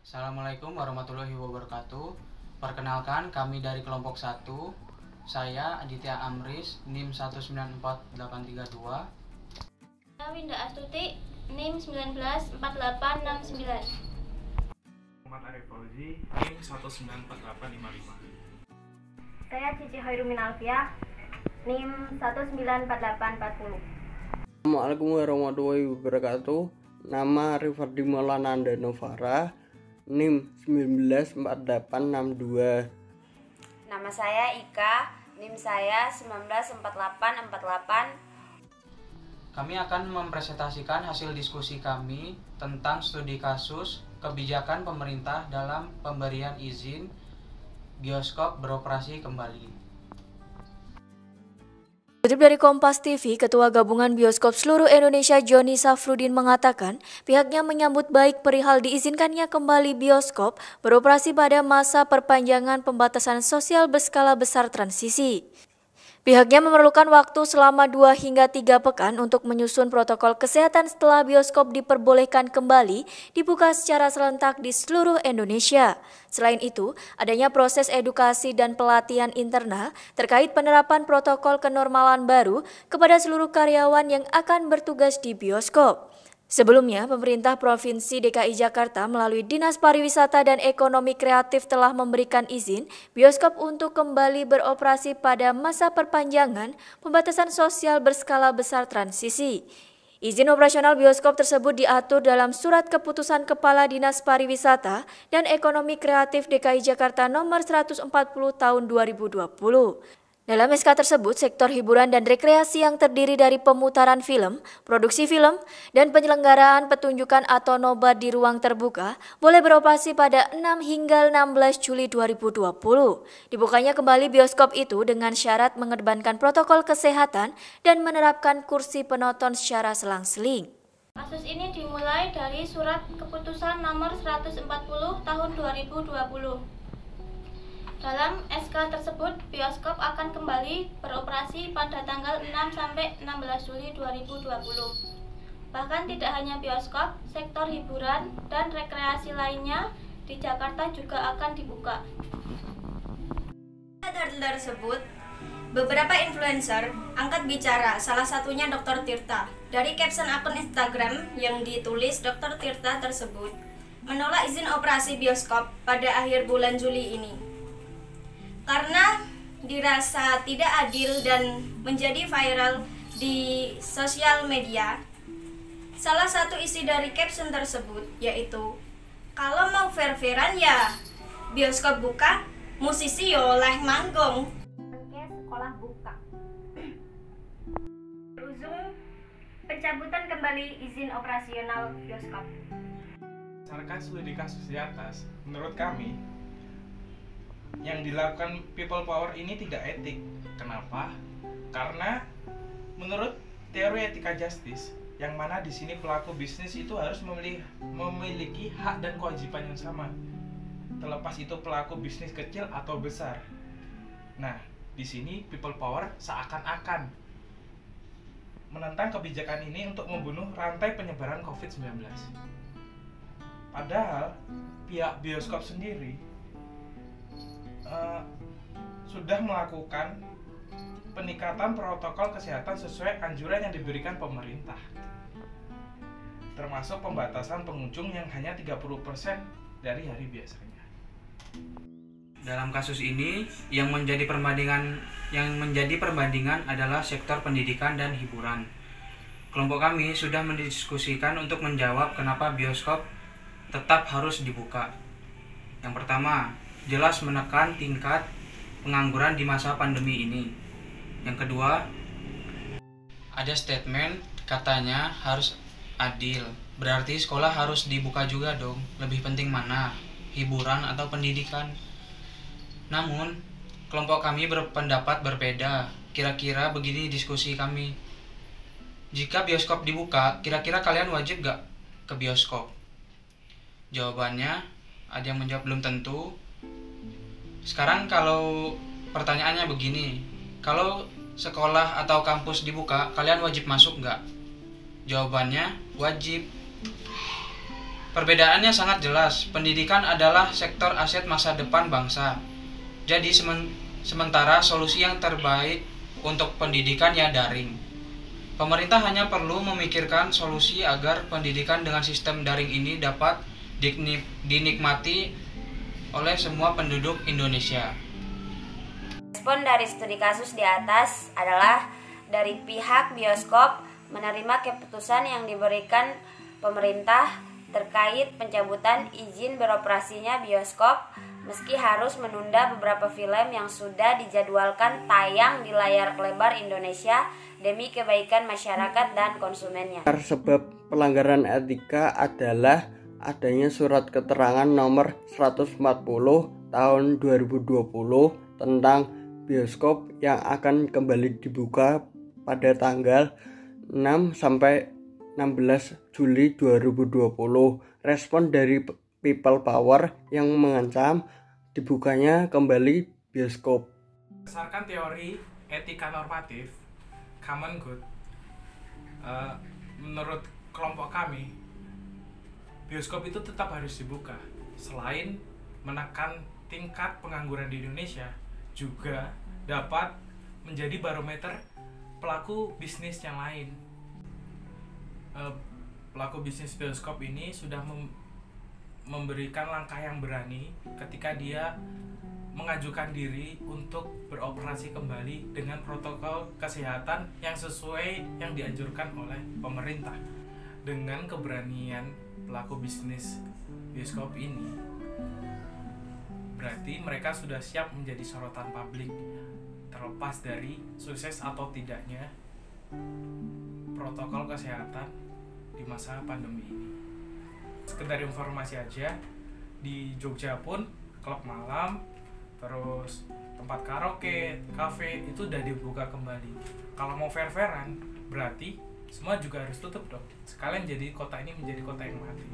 Assalamualaikum warahmatullahi wabarakatuh. Perkenalkan, kami dari kelompok 1. Saya Aditya Amris, NIM 1948832. Saya Winda Astuti, NIM 194869. Muhammad Arif Fauzi, NIM 1948855. Saya Cici Hoirumin Alfiah, NIM 194840. Assalamualaikum warahmatullahi wabarakatuh. Nama Rifardi Maulana Novara, NIM 194862. Nama saya Ika, NIM saya 194848. Kami akan mempresentasikan hasil diskusi kami tentang studi kasus kebijakan pemerintah dalam pemberian izin bioskop beroperasi kembali. Kutip dari Kompas TV, Ketua Gabungan Bioskop Seluruh Indonesia Joni Safrudin mengatakan pihaknya menyambut baik perihal diizinkannya kembali bioskop beroperasi pada masa perpanjangan pembatasan sosial berskala besar transisi. Pihaknya memerlukan waktu selama 2 hingga 3 pekan untuk menyusun protokol kesehatan setelah bioskop diperbolehkan kembali dibuka secara serentak di seluruh Indonesia. Selain itu, adanya proses edukasi dan pelatihan internal terkait penerapan protokol kenormalan baru kepada seluruh karyawan yang akan bertugas di bioskop. Sebelumnya, pemerintah Provinsi DKI Jakarta melalui Dinas Pariwisata dan Ekonomi Kreatif telah memberikan izin bioskop untuk kembali beroperasi pada masa perpanjangan pembatasan sosial berskala besar transisi. Izin operasional bioskop tersebut diatur dalam Surat Keputusan Kepala Dinas Pariwisata dan Ekonomi Kreatif DKI Jakarta nomor 140 tahun 2020. Dalam SK tersebut, sektor hiburan dan rekreasi yang terdiri dari pemutaran film, produksi film, dan penyelenggaraan pertunjukan atau nobar di ruang terbuka boleh beroperasi pada 6 hingga 16 Juli 2020. Dibukanya kembali bioskop itu dengan syarat mengedepankan protokol kesehatan dan menerapkan kursi penonton secara selang-seling. Kasus ini dimulai dari Surat Keputusan nomor 140 tahun 2020. Dalam SK tersebut, bioskop akan kembali beroperasi pada tanggal 6 sampai 16 Juli 2020. Bahkan tidak hanya bioskop, sektor hiburan dan rekreasi lainnya di Jakarta juga akan dibuka. Pada tersebut, beberapa influencer angkat bicara, salah satunya Dr. Tirta. Dari caption akun Instagram yang ditulis Dr. Tirta tersebut, menolak izin operasi bioskop pada akhir bulan Juli ini. Karena dirasa tidak adil dan menjadi viral di sosial media. Salah satu isi dari caption tersebut yaitu, kalau mau fair-fairan ya bioskop buka, musisi yo oleh manggung. Sekolah buka. Berujung pencabutan kembali izin operasional bioskop. Berdasarkan studi kasus di atas, menurut kami yang dilakukan people power ini tidak etik. Kenapa? Karena menurut teori etika justice, yang mana di sini pelaku bisnis itu harus memiliki hak dan kewajiban yang sama, terlepas itu pelaku bisnis kecil atau besar. Nah, di sini people power seakan-akan menentang kebijakan ini untuk membunuh rantai penyebaran COVID-19. Padahal pihak bioskop sendiri sudah melakukan peningkatan protokol kesehatan sesuai anjuran yang diberikan pemerintah, termasuk pembatasan pengunjung yang hanya 30% dari hari biasanya. Dalam kasus ini, yang menjadi perbandingan adalah sektor pendidikan dan hiburan. Kelompok kami sudah mendiskusikan untuk menjawab kenapa bioskop tetap harus dibuka. Yang pertama, jelas menekan tingkat pengangguran di masa pandemi ini. Yang kedua, ada statement katanya harus adil. Berarti sekolah harus dibuka juga dong. Lebih penting mana? Hiburan atau pendidikan? Namun, kelompok kami berpendapat berbeda. Kira-kira begini diskusi kami. Jika bioskop dibuka, kira-kira kalian wajib gak ke bioskop? Jawabannya, ada yang menjawab belum tentu. Sekarang kalau pertanyaannya begini, kalau sekolah atau kampus dibuka, kalian wajib masuk nggak? Jawabannya wajib. Perbedaannya sangat jelas. Pendidikan adalah sektor aset masa depan bangsa. Jadi sementara solusi yang terbaik untuk pendidikan ya daring. Pemerintah hanya perlu memikirkan solusi agar pendidikan dengan sistem daring ini dapat dinikmati oleh semua penduduk Indonesia. Respon dari studi kasus di atas adalah dari pihak bioskop menerima keputusan yang diberikan pemerintah terkait pencabutan izin beroperasinya bioskop meski harus menunda beberapa film yang sudah dijadwalkan tayang di layar lebar Indonesia demi kebaikan masyarakat dan konsumennya. Sebab pelanggaran etika adalah adanya surat keterangan nomor 140 tahun 2020 tentang bioskop yang akan kembali dibuka pada tanggal 6 sampai 16 Juli 2020. Respon dari People Power yang mengancam dibukanya kembali bioskop. Berdasarkan teori etika normatif common good, menurut kelompok kami bioskop itu tetap harus dibuka. Selain menekan tingkat pengangguran di Indonesia, juga dapat menjadi barometer pelaku bisnis yang lain. Pelaku bisnis bioskop ini sudah memberikan langkah yang berani ketika dia mengajukan diri untuk beroperasi kembali dengan protokol kesehatan yang sesuai yang dianjurkan oleh pemerintah. Dengan keberanian pelaku bisnis bioskop ini, berarti mereka sudah siap menjadi sorotan publik, terlepas dari sukses atau tidaknya protokol kesehatan di masa pandemi ini. Sekedar informasi aja, di Jogja pun klub malam, terus tempat karaoke, kafe itu udah dibuka kembali. Kalau mau fair-fairan, berarti semua juga harus tutup dong. Sekalian jadi kota ini menjadi kota yang mati.